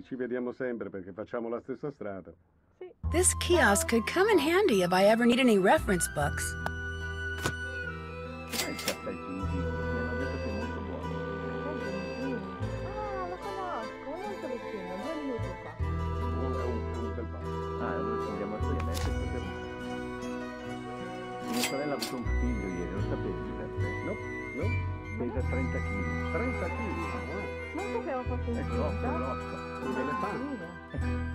Ci vediamo sempre perché facciamo la stessa strada. This kiosk could come in handy if I ever need any reference books. Il caffè Gigi, mi hanno detto che è molto buono. Ah, lo conosco, è molto vicino, 2 minuti qua. È un bel passo. Ah, allora ci andiamo assieme. Mia sorella ha avuto un figlio ieri, lo sapevi, Giuseppe? No? Pesa 30 kg. 30 kg. Non sapevo fosse un È grosso. Un elefante.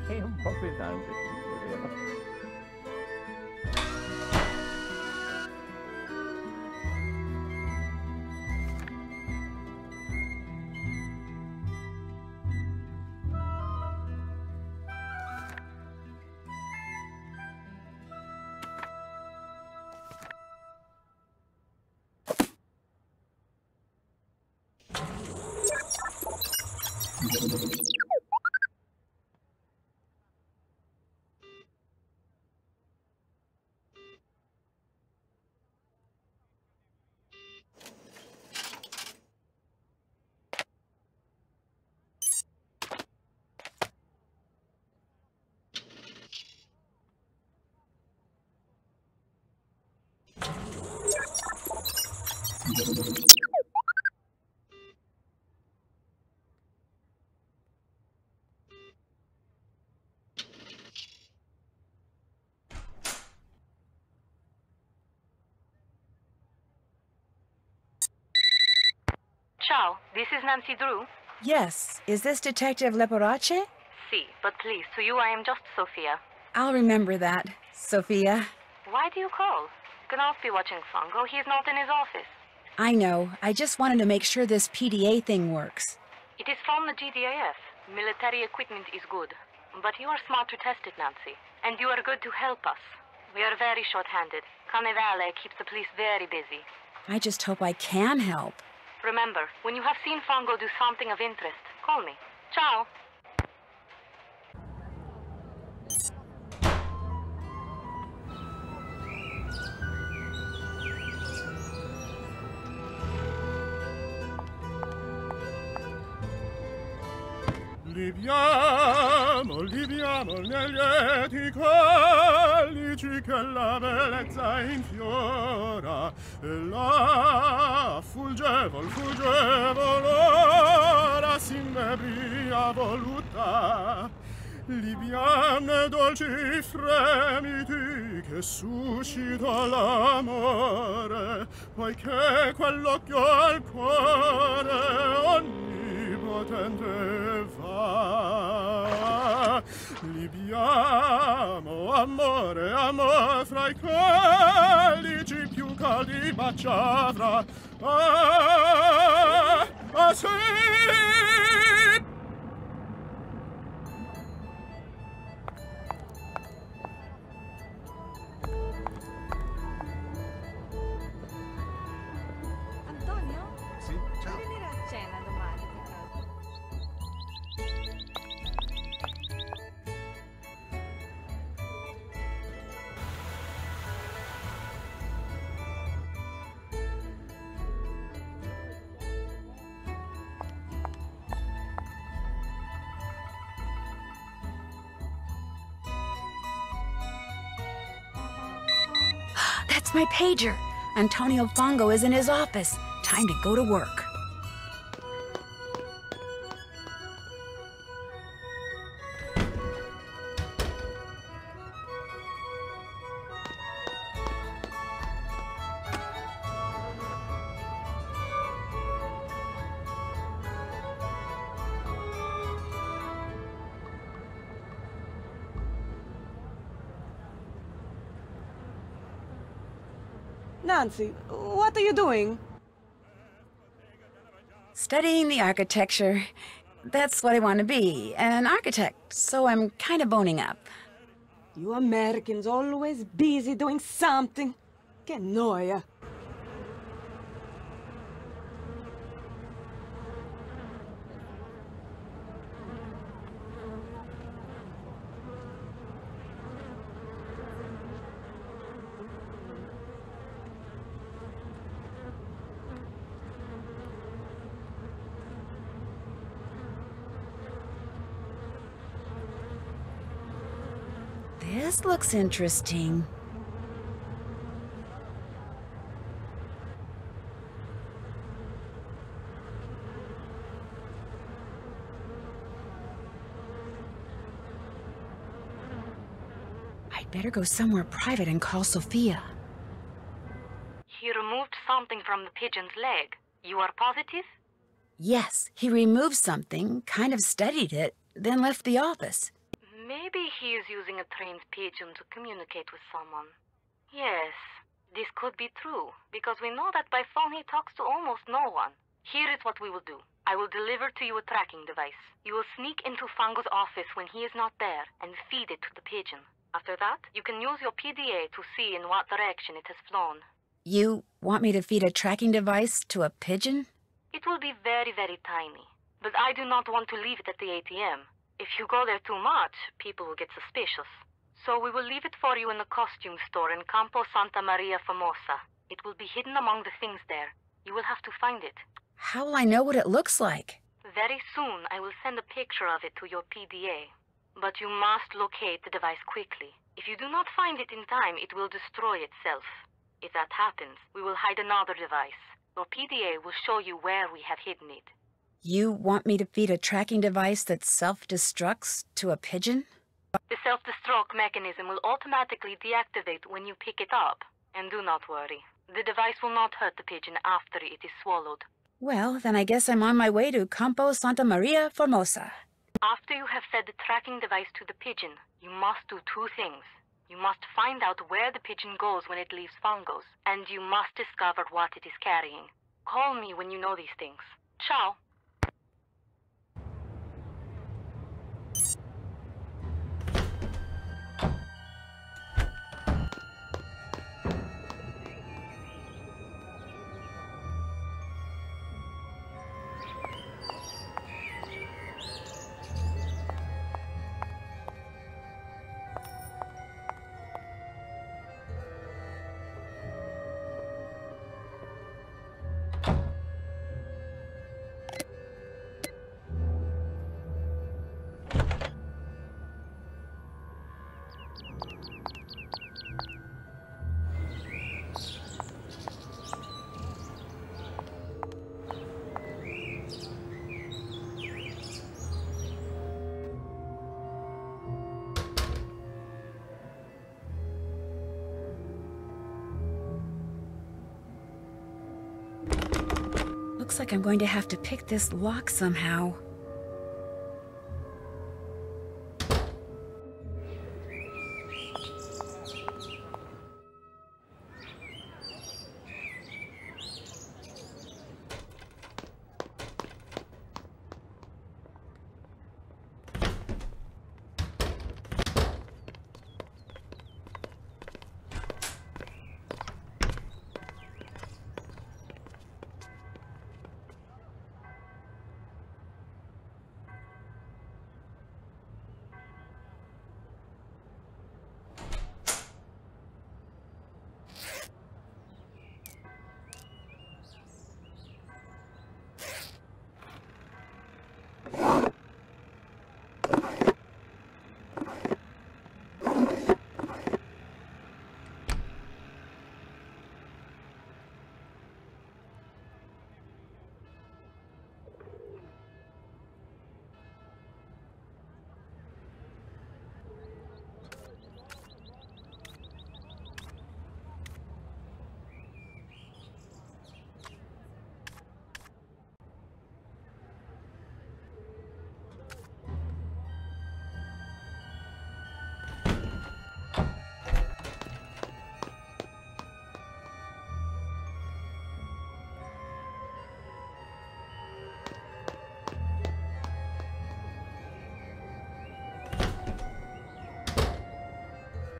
È un po' pesante, è vero. Ciao, this is Nancy Drew. Yes, is this Detective Leporace? Si, but please, to you I am just Sophia. I'll remember that, Sophia. Why do you call? Gnauf be watching Fango. He is not in his office. I know. I just wanted to make sure this PDA thing works. It is from the GDAF. Military equipment is good. But you are smart to test it, Nancy. And you are good to help us. We are very short-handed. Carnevale keeps the police very busy. I just hope I can help. Remember, when you have seen Fango do something of interest, call me. Ciao! Liviamo negli lieti calici che la bellezza infiora e la fulgevol ora s'innebria voluta. Liviane dolci fremiti che suscita l'amore, poiché quell'occhio al cuore onnipotente va. Libiamo, amore, amor, fra i calici più caldi baciavra. Sì! Antonio? Sì, ciao. Vuoi venire a cena domani per caso? That's my pager. Antonio Fango is in his office. Time to go to work. Nancy, what are you doing? Studying the architecture. That's what I want to be, an architect, so I'm kind of boning up. You Americans always busy doing something. Che noia. This looks interesting. I'd better go somewhere private and call Sophia. He removed something from the pigeon's leg. You are positive? Yes, he removed something, kind of studied it, then left the office. Maybe he is using a trained pigeon to communicate with someone. Yes, this could be true, because we know that by phone he talks to almost no one. Here is what we will do. I will deliver to you a tracking device. You will sneak into Fango's office when he is not there and feed it to the pigeon. After that, you can use your PDA to see in what direction it has flown. You want me to feed a tracking device to a pigeon? It will be very, very tiny. But I do not want to leave it at the ATM. If you go there too much, people will get suspicious. So we will leave it for you in the costume store in Campo Santa Maria Formosa. It will be hidden among the things there. You will have to find it. How will I know what it looks like? Very soon, I will send a picture of it to your PDA. But you must locate the device quickly. If you do not find it in time, it will destroy itself. If that happens, we will hide another device. Your PDA will show you where we have hidden it. You want me to feed a tracking device that self-destructs to a pigeon? The self-destruct mechanism will automatically deactivate when you pick it up. And do not worry. The device will not hurt the pigeon after it is swallowed. Well, then I guess I'm on my way to Campo Santa Maria Formosa. After you have fed the tracking device to the pigeon, you must do two things. You must find out where the pigeon goes when it leaves Fango's, and you must discover what it is carrying. Call me when you know these things. Ciao. Looks like I'm going to have to pick this lock somehow.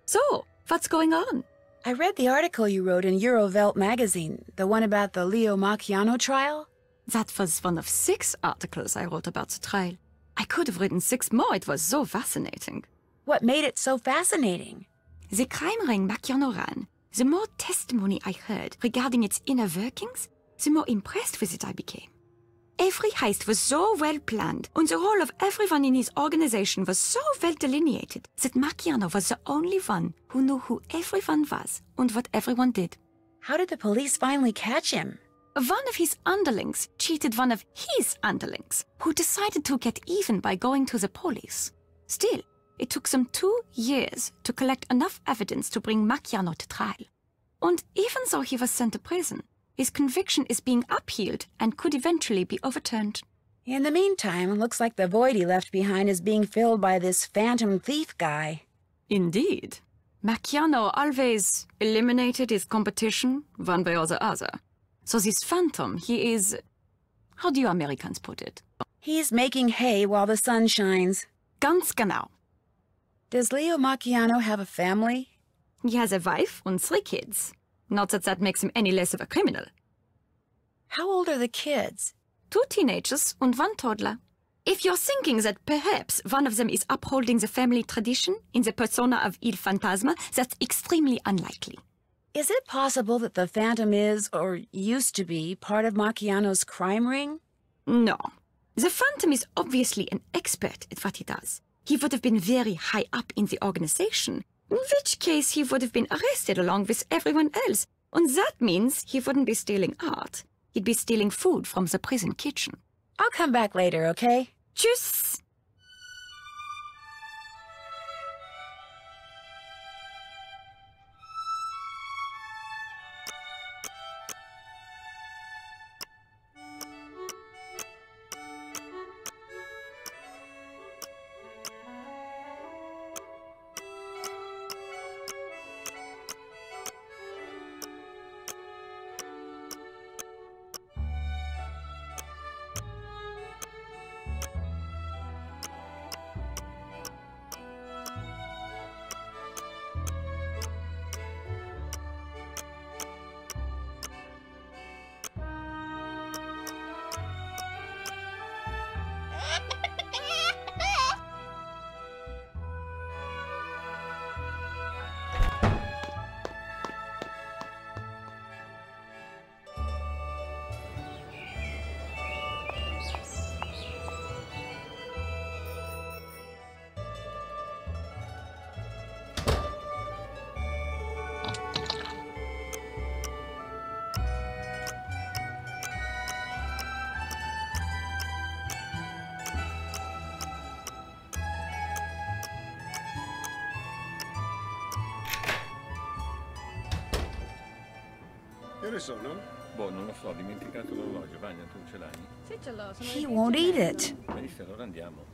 So, what's going on? I read the article you wrote in Eurovelt magazine, the one about the Leo Macchiano trial. That was one of 6 articles I wrote about the trial. I could have written 6 more, it was so fascinating. What made it so fascinating? The crime ring Macchiano ran, the more testimony I heard regarding its inner workings, the more impressed with it I became. Every heist was so well planned, and the role of everyone in his organization was so well delineated that Marciano was the only one who knew who everyone was and what everyone did. How did the police finally catch him? One of his underlings cheated one of his underlings, who decided to get even by going to the police. Still, it took them 2 years to collect enough evidence to bring Marciano to trial. And even though he was sent to prison, his conviction is being upheld and could eventually be overturned. In the meantime, it looks like the void he left behind is being filled by this phantom thief guy. Indeed. Marciano always eliminated his competition, one way or the other. So this phantom, he is... How do you Americans put it? He's making hay while the sun shines. Ganz genau. Does Leo Macchiano have a family? He has a wife and 3 kids. Not that that makes him any less of a criminal. How old are the kids? 2 teenagers and 1 toddler. If you're thinking that perhaps one of them is upholding the family tradition in the persona of Il Fantasma, that's extremely unlikely. Is it possible that the Phantom is, or used to be, part of Macchiano's crime ring? No. The Phantom is obviously an expert at what he does. He would have been very high up in the organization, in which case he would have been arrested along with everyone else. And that means he wouldn't be stealing art. He'd be stealing food from the prison kitchen. I'll come back later, okay? Tschüss! Che ore sono? Boh, non lo so, ho dimenticato l'orologio. Vania, tu ce l'hai? Sì, ce l'ho. Sono He le won't 10 eat e mezza. it. Benissimo, allora andiamo.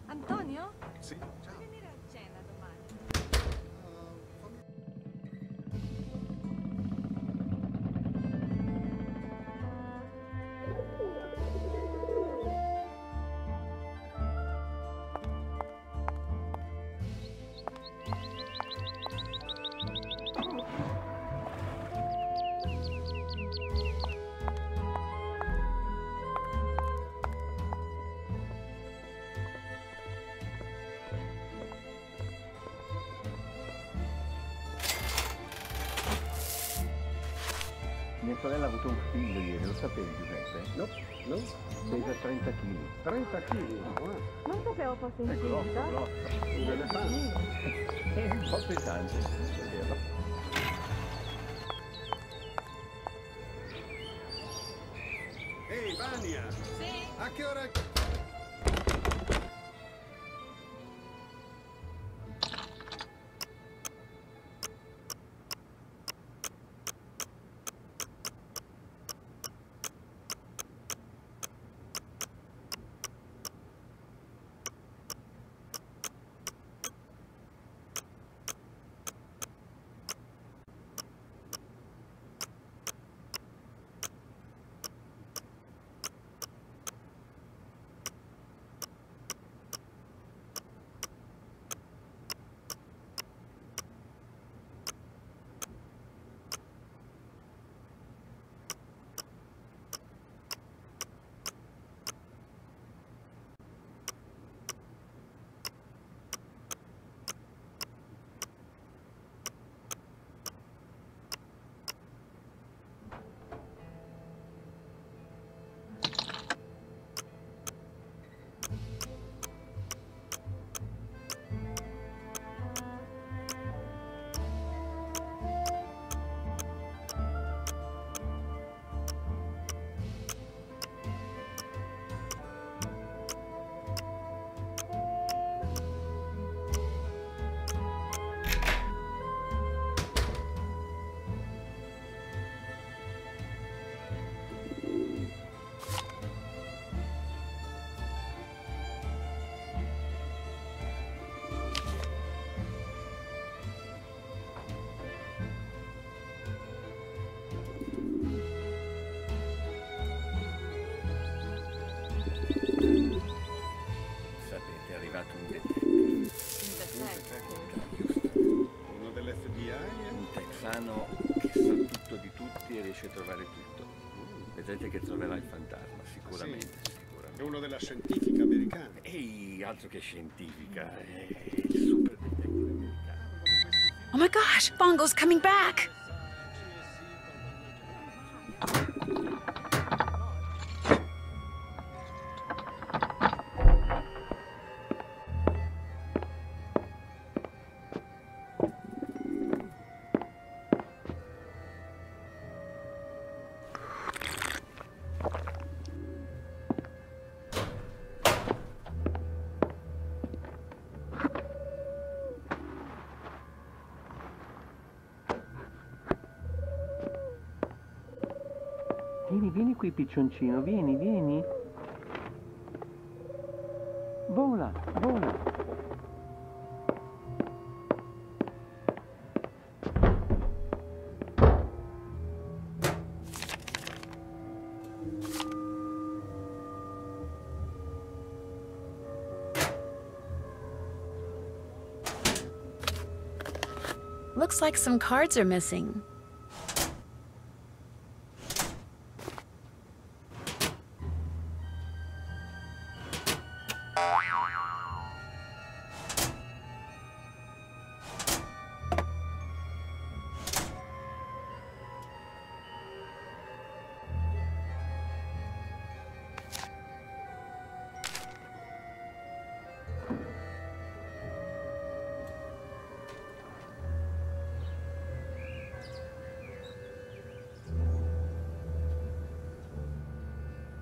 Antonio? Sì, ciao. Puoi venire a cena domani? Mia sorella ha avuto un figlio ieri, lo sapevi Giuseppe? No, no? Pesa 30 kg. 30 kg. Non sapevo fosse È grosso, incinta. grosso. Un elefante. È un po' pesante, è vero. Ehi, Vania! Sì? A che ora... sapete, è arrivato un detective. Uno dell'FBI? Un texano che sa tutto di tutti e riesce a trovare tutto. Vedrete che troverà il fantasma, sicuramente, È sicuramente. uno della scientifica americana. Ehi, altro che scientifica, è il super detective americano. Oh my gosh, Fango's coming back! Vieni qui, piccioncino, vieni. Vola. Looks like some cards are missing.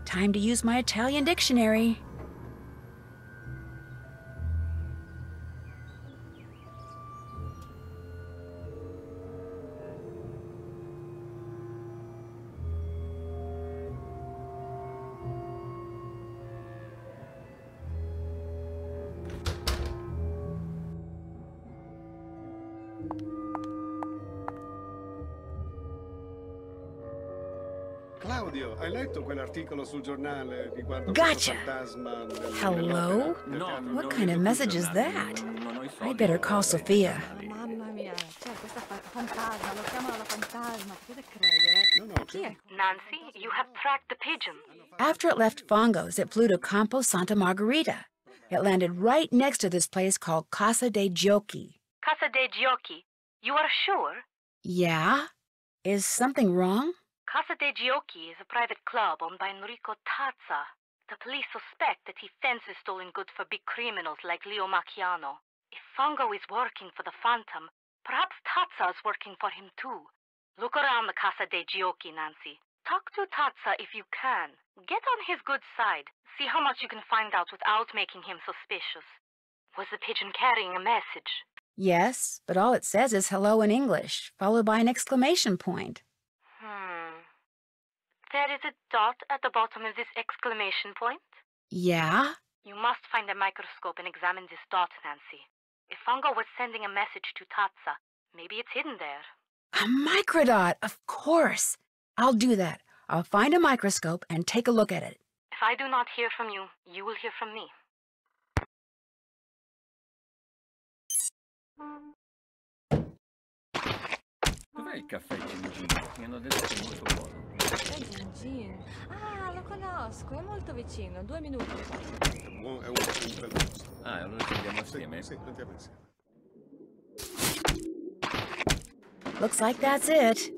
Time to use my Italian dictionary. Claudio, hai letto quell'articolo sul giornale riguardo Gotcha. questo fantasma? Hello? What kind of message is that? I better call Sophia. Mamma mia, cioè questa fantasma, lo chiamano la fantasma, potete credere? Chi è? Nancy, you have tracked the pigeon. After it left Fango's, it flew to Campo Santa Margherita. It landed right next to this place called Casa dei Giochi. Casa dei Giochi. You are sure? Yeah? Is something wrong? Casa dei Giochi is a private club owned by Enrico Tazza. The police suspect that he fences stolen goods for big criminals like Leo Macchiano. If Fango is working for the Phantom, perhaps Tazza is working for him too. Look around the Casa dei Giochi, Nancy. Talk to Tazza if you can. Get on his good side. See how much you can find out without making him suspicious. Was the pigeon carrying a message? Yes, but all it says is hello in English, followed by an exclamation point. There is a dot at the bottom of this exclamation point. Yeah? You must find a microscope and examine this dot, Nancy. If Fango was sending a message to Tazza, maybe it's hidden there. A microdot, of course. I'll do that. I'll find a microscope and take a look at it. If I do not hear from you, you will hear from me. Dov'è il caffè Gingino? Mi hanno detto che è molto buono. Gin. Ah, lo conosco, è molto vicino, 2 minuti. È un bel posto. Ah, allora ci andiamo assieme? Sì, andiamo insieme. Looks like that's it.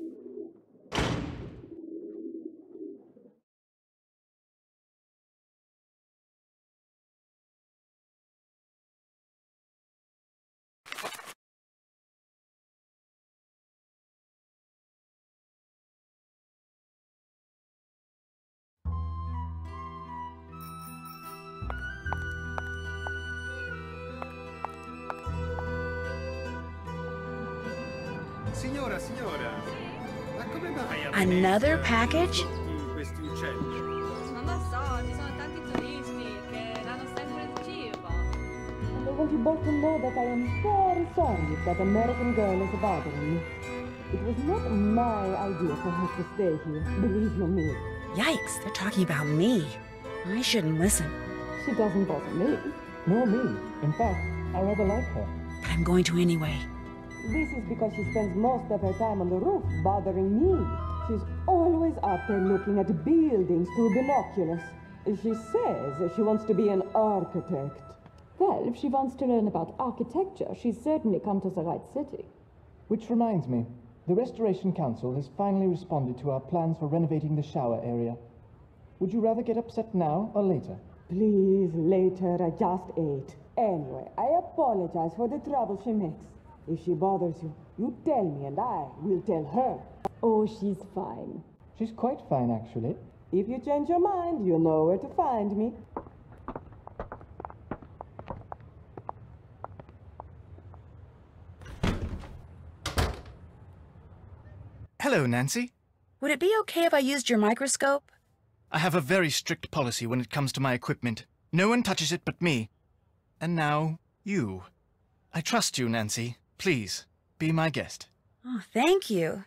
Signora, ma come mai Another package? questi uccelli? Non lo so, ci sono tanti turisti che danno sempre il cibo. And I want you both to know that I am very sorry that American girl is bothering me. It was not my idea for her to stay here, believe you me. Yikes, they're talking about me. I shouldn't listen. She doesn't bother me. Nor me. In fact, I rather like her. But I'm going to anyway. This is because she spends most of her time on the roof bothering me. She's always up there looking at buildings through binoculars. She says she wants to be an architect. Well, if she wants to learn about architecture, she's certainly come to the right city. Which reminds me, the Restoration Council has finally responded to our plans for renovating the shower area. Would you rather get upset now or later? Please, later. I just ate. Anyway, I apologize for the trouble she makes. If she bothers you, you tell me and I will tell her. Oh, she's fine. She's quite fine, actually. If you change your mind, you know where to find me. Hello, Nancy. Would it be okay if I used your microscope? I have a very strict policy when it comes to my equipment. No one touches it but me. And now, you. I trust you, Nancy. Please, be my guest. Oh, thank you.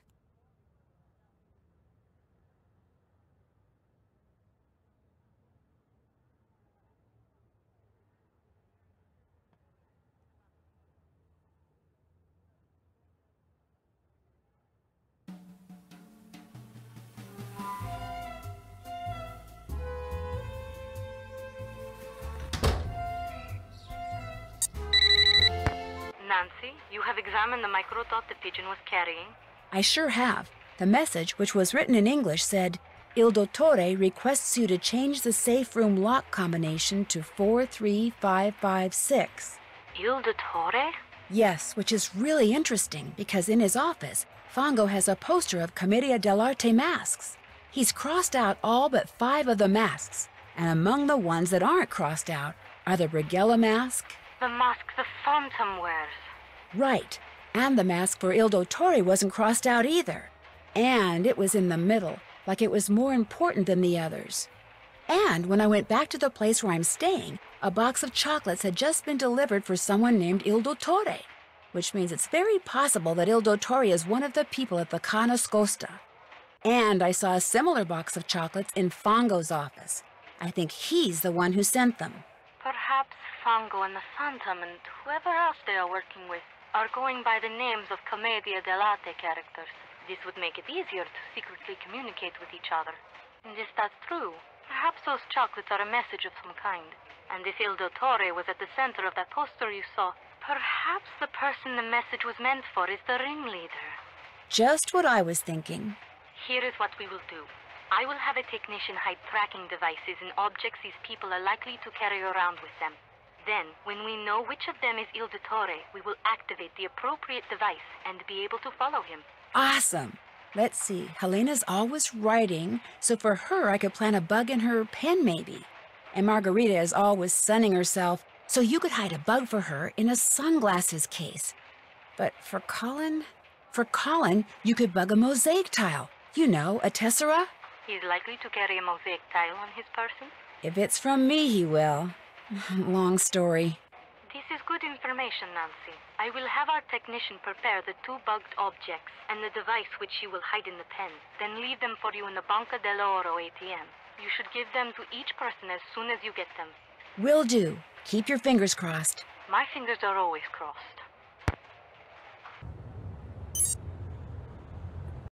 Nancy, you have examined the microdot the pigeon was carrying? I sure have. The message, which was written in English, said, Il Dottore requests you to change the safe room lock combination to 43556. Il Dottore? Yes, which is really interesting because in his office, Fango has a poster of Commedia dell'arte masks. He's crossed out all but 5 of the masks, and among the ones that aren't crossed out are the Brighella mask. The mask the Phantom wears. Right, and the mask for Il Dottore wasn't crossed out either. And it was in the middle, like it was more important than the others. And when I went back to the place where I'm staying, a box of chocolates had just been delivered for someone named Il Dottore, which means it's very possible that Il Dottore is one of the people at the Ca' Nascosta. And I saw a similar box of chocolates in Fango's office. I think he's the one who sent them. Perhaps Fango and the Phantom and whoever else they are working with are going by the names of Commedia dell'arte characters. This would make it easier to secretly communicate with each other. And if that's true, perhaps those chocolates are a message of some kind. And if Il Dottore was at the center of that poster you saw, perhaps the person the message was meant for is the ringleader. Just what I was thinking. Here is what we will do. I will have a technician hide tracking devices in objects these people are likely to carry around with them. Then, when we know which of them is Il Dottore, we will activate the appropriate device and be able to follow him. Awesome! Let's see, Helena's always writing, so for her I could plant a bug in her pen maybe. And Margarita is always sunning herself, so you could hide a bug for her in a sunglasses case. But for Colin, you could bug a mosaic tile. You know, a tessera? He's likely to carry a mosaic tile on his person? If it's from me, he will. Long story. This is good information, Nancy. I will have our technician prepare the 2 bugged objects and the device which she will hide in the pen, then leave them for you in the Banca dell'Oro ATM. You should give them to each person as soon as you get them. Will do. Keep your fingers crossed. My fingers are always crossed.